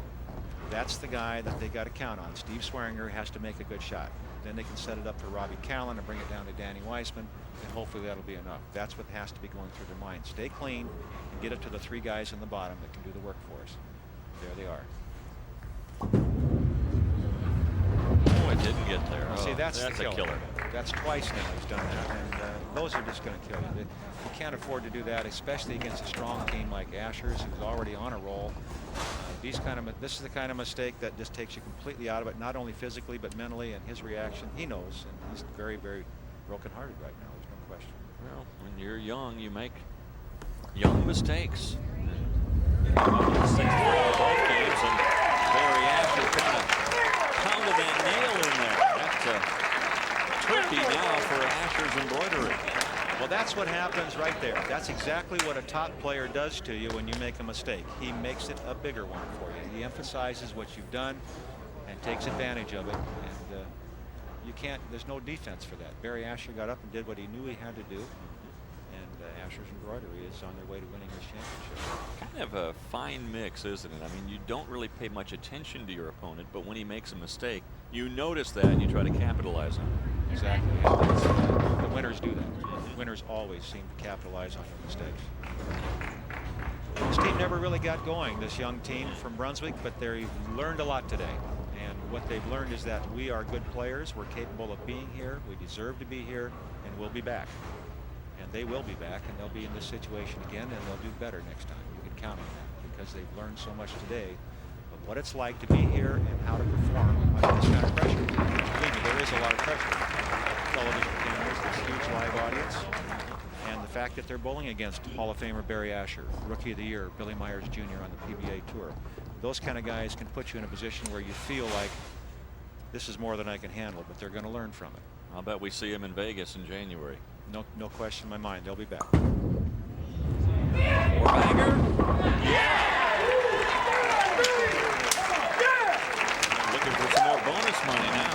that's the guy that they got to count on. Steve Swearinger has to make a good shot. Then they can set it up for Robbie Callan and bring it down to Danny Weissman, and hopefully that'll be enough. That's what has to be going through their mind. Stay clean and get it to the 3 guys in the bottom that can do the work for us. There they are. Oh, it didn't get there. See, that's a the killer. That's twice now he's done that, and those are just going to kill you. You can't afford to do that, especially against a strong team like Ashers, who's already on a roll. This is the kind of mistake that just takes you completely out of it, not only physically but mentally, and his reaction, he knows, and he's very, very brokenhearted right now. There's no question. Well, when you're young, you make young mistakes. Up in the 6th frame of both games, and Barry Asher kind of pounded that nail in there. That's a turkey now for Asher's embroidery. Well, that's what happens right there. That's exactly what a top player does to you when you make a mistake. He makes it a bigger one for you. He emphasizes what you've done and takes advantage of it. And you can't, there's no defense for that. Barry Asher got up and did what he knew he had to do. And Asher's Embroidery is on their way to winning this championship. Kind of a fine mix, isn't it? I mean, you don't really pay much attention to your opponent, but when he makes a mistake, you notice that and you try to capitalize on it. Exactly. And the winners do that. Winners always seem to capitalize on their mistakes. This team never really got going, this young team from Brunswick, but they've learned a lot today. And what they've learned is that we are good players. We're capable of being here. We deserve to be here, and we'll be back. And they will be back, and they'll be in this situation again, and they'll do better next time. You can count on that, because they've learned so much today of what it's like to be here and how to perform under this kind of pressure. Believe me, there is a lot of pressure. Television cameras, this huge live audience, and the fact that they're bowling against Hall of Famer Barry Asher, Rookie of the Year Billy Myers Jr. on the PBA Tour. Those kind of guys can put you in a position where you feel like this is more than I can handle, but they're going to learn from it. I'll bet we see him in Vegas in January. No question in my mind. They'll be back. Banger. Looking for some more bonus money now.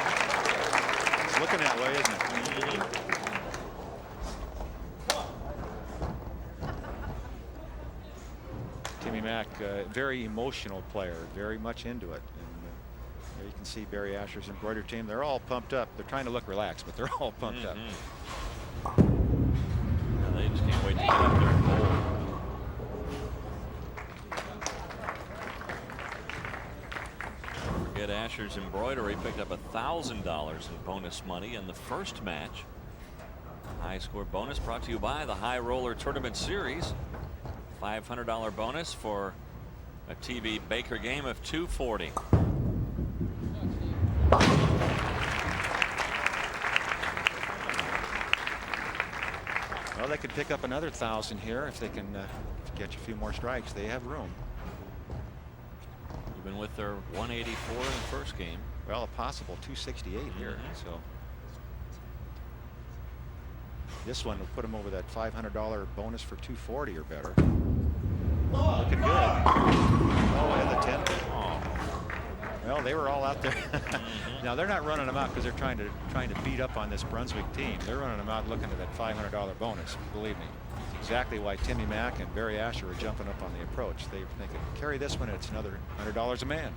It's looking that way, isn't it? Timmy Mack, very emotional player, very much into it. And there you can see Barry Asher's embroidered team. They're all pumped up. They're trying to look relaxed, but they're all pumped up. They just can't wait to get up there and bowl. Forget Asher's Embroidery picked up $1,000 in bonus money in the first match. High score bonus brought to you by the High Roller Tournament Series. $500 bonus for a TV Baker game of $240. Well, they could pick up another 1,000 here if they can get a few more strikes. They have room. Even with their 184 in the first game. Well, a possible 268 here. So this one will put them over that $500 bonus for 240 or better. Looking good. Oh, and the 10. Oh. Well, they were all out there. Now they're not running them out because they're trying to beat up on this Brunswick team. They're running them out looking at that $500 bonus. Believe me, it's exactly why Timmy Mack and Barry Asher are jumping up on the approach. They can carry this one. It's another $100 a man.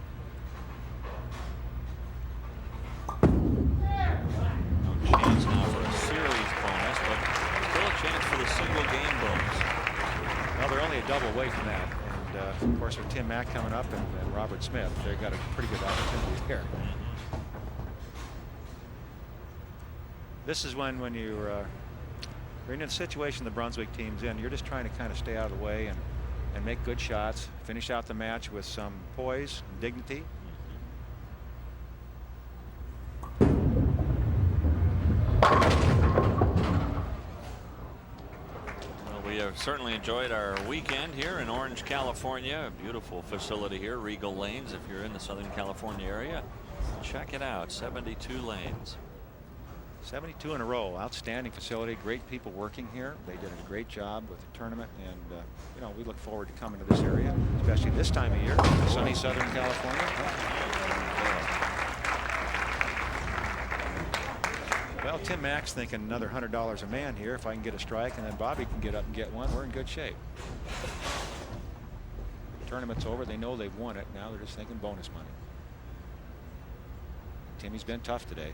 No chance now for a series bonus, but still a chance for the single game bonus. Well, they're only a double away from that. And of course, with Tim Mack coming up and Robert Smith, they've got a pretty good opportunity there. This is when you're in a situation the Brunswick team's in, you're just trying to kind of stay out of the way and make good shots, finish out the match with some poise and dignity. We have certainly enjoyed our weekend here in Orange, California. A beautiful facility here, Regal Lanes. If you're in the Southern California area, check it out. 72 lanes. 72 in a row. Outstanding facility. Great people working here. They did a great job with the tournament, and you know, we look forward to coming to this area, especially this time of year, sunny Southern California. Well, Tim Mack's thinking another $100 a man here. If I can get a strike and then Bobby can get up and get one, we're in good shape. The tournament's over. They know they've won it. Now they're just thinking bonus money. Timmy's been tough today.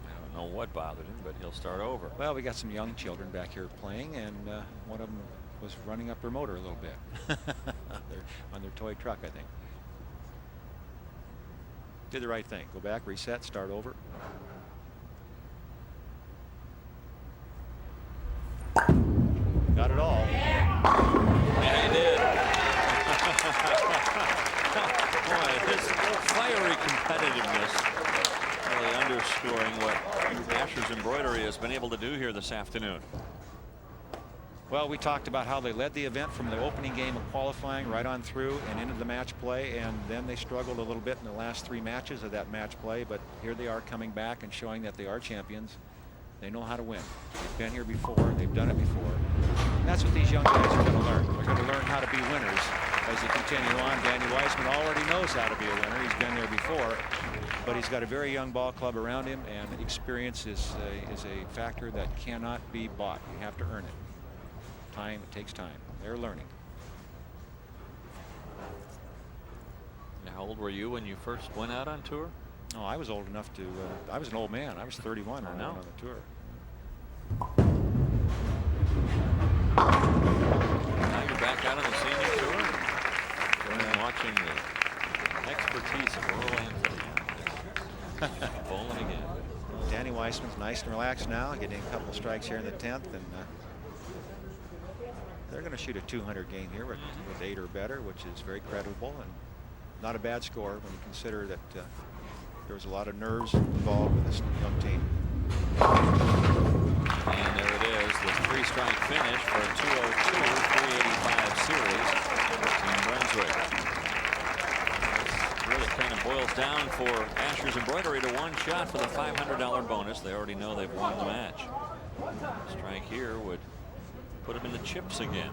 I don't know what bothered him, but he'll start over. Well, we got some young children back here playing, and one of them was running up their motor a little bit on their toy truck, I think. Did the right thing. Go back, reset, start over. Got it all. Yeah, he did. Boy, his fiery competitiveness really underscoring what Asher's Embroidery has been able to do here this afternoon. Well, we talked about how they led the event from the opening game of qualifying right on through and into the match play, and then they struggled a little bit in the last 3 matches of that match play, but here they are coming back and showing that they are champions. They know how to win. They've been here before. They've done it before. That's what these young guys are going to learn. They're going to learn how to be winners as you continue on. Danny Weissman already knows how to be a winner. He's been there before, but he's got a very young ball club around him, and experience is a factor that cannot be bought. You have to earn it. Time, it takes time. They're learning. How old were you when you first went out on tour? Oh, I was old enough to. I was an old man. I was 31 when I went on the tour. Now you're back out on the senior tour. And watching the expertise of Earl Anthony. Bowling again. Danny Weissman's nice and relaxed now, getting a couple of strikes here in the 10th, and they're going to shoot a 200 game here with 8 or better, which is very creditable and not a bad score when you consider that there was a lot of nerves involved with this young team. And there it is, the 3-strike finish for a 202-385 series in Brunswick. This really kind of boils down for Asher's Embroidery to one shot for the $500 bonus. They already know they've won the match. A strike here would put them in the chips again.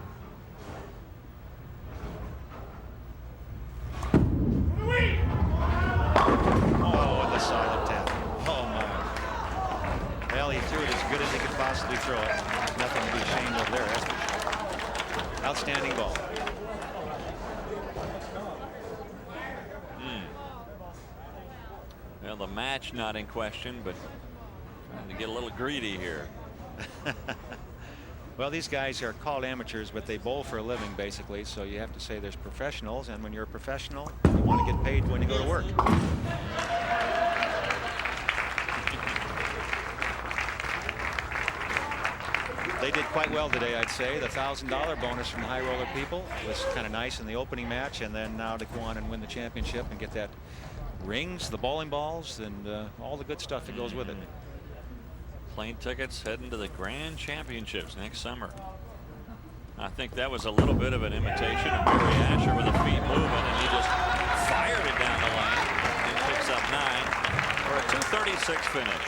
Oh, at the silent tap. Oh, my. Well, he threw it as good as he could possibly throw it. Nothing to be ashamed of there, that's for sure. Outstanding ball. Well, the match not in question, but trying to get a little greedy here. Well, these guys are called amateurs, but they bowl for a living, basically. So you have to say there's professionals, and when you're a professional, you want to get paid when you go to work. They did quite well today, I'd say. The $1,000 bonus from the high roller people was kind of nice in the opening match, and then now to go on and win the championship and get that rings, the bowling balls, and all the good stuff that goes with it. Plane tickets heading to the Grand Championships next summer. I think that was a little bit of an imitation of Barry Asher with a feet moving, and he just fired it down the lane and picks up 9 for a 236 finish.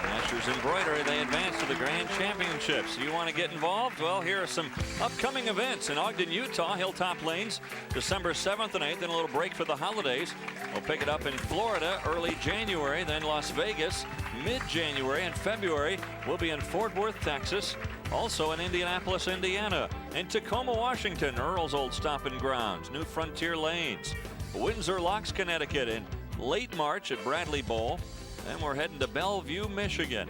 Asher's Embroidery, they advance to the Grand Championships. You want to get involved? Well, here are some upcoming events in Ogden, Utah, Hilltop Lanes, December 7th and 8th, then a little break for the holidays. We'll pick it up in Florida early January, then Las Vegas mid-January, and February we'll be in Fort Worth, Texas, also in Indianapolis, Indiana, and Tacoma, Washington, Earl's old stomping grounds, New Frontier Lanes, Windsor Locks, Connecticut in late March at Bradley Bowl. Then we're heading to Belleville, Michigan,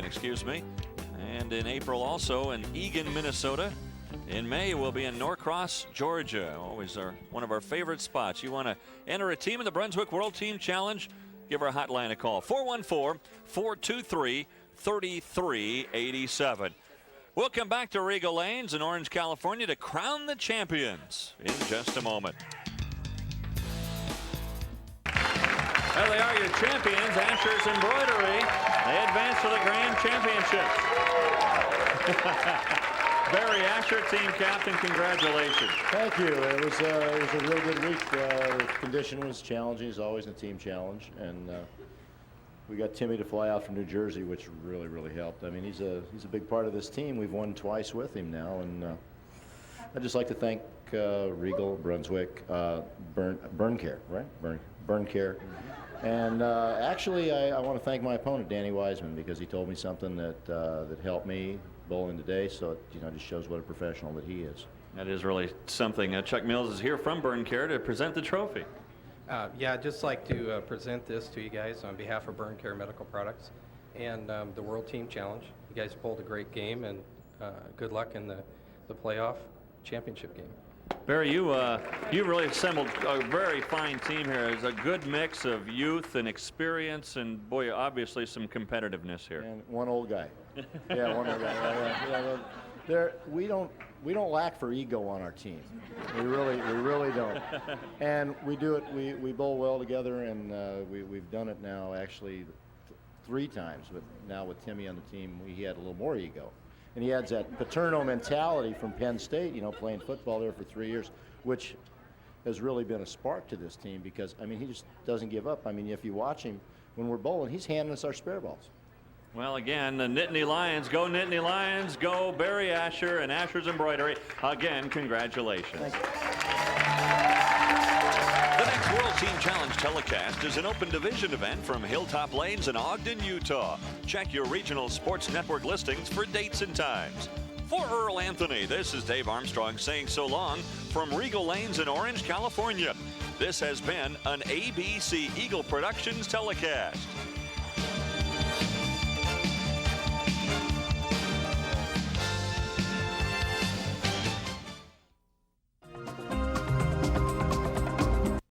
excuse me. And in April also in Eagan, Minnesota. In May we'll be in Norcross, Georgia. Always one of our favorite spots. You want to enter a team in the Brunswick World Team Challenge? Give our hotline a call. 414-423-3387. We'll come back to Regal Lanes in Orange, California to crown the champions in just a moment. Well, they are your champions, Asher's Embroidery. They advance to the Grand Championships. Barry Asher, team captain, congratulations. Thank you. It was a real good week. The condition was challenging, as always, in a team challenge, and we got Timmy to fly out from New Jersey, which really helped. I mean, he's a big part of this team. We've won twice with him now, and I'd just like to thank Regal, Brunswick, Burn Care, right? Burn Care. And actually, I want to thank my opponent, Danny Weissman, because he told me something that helped me bowling today. So it just shows what a professional that he is. That is really something. Chuck Mills is here from Burn Care to present the trophy. Yeah, I'd just like to present this to you guys on behalf of Burn Care Medical Products and the World Team Challenge. You guys pulled a great game, and good luck in the playoff championship game. Barry, you really assembled a very fine team here. It's a good mix of youth and experience, and boy, obviously some competitiveness here. And one old guy. Yeah, one old guy. We don't lack for ego on our team. We really don't. And we do it. We bowl well together, and we've done it now actually 3 times. But now with Timmy on the team, he had a little more ego. And he adds that Paterno mentality from Penn State, playing football there for 3 years, which has really been a spark to this team because, I mean, he just doesn't give up. I mean, if you watch him when we're bowling, he's handing us our spare balls. Well, again, the Nittany Lions, go Nittany Lions, go Barry Asher and Asher's Embroidery. Again, congratulations. The next World Team Challenge telecast is an open division event from Hilltop Lanes in Ogden, Utah. Check your regional sports network listings for dates and times. For Earl Anthony, this is Dave Armstrong saying so long from Regal Lanes in Orange, California. This has been an ABC Eagle Productions telecast.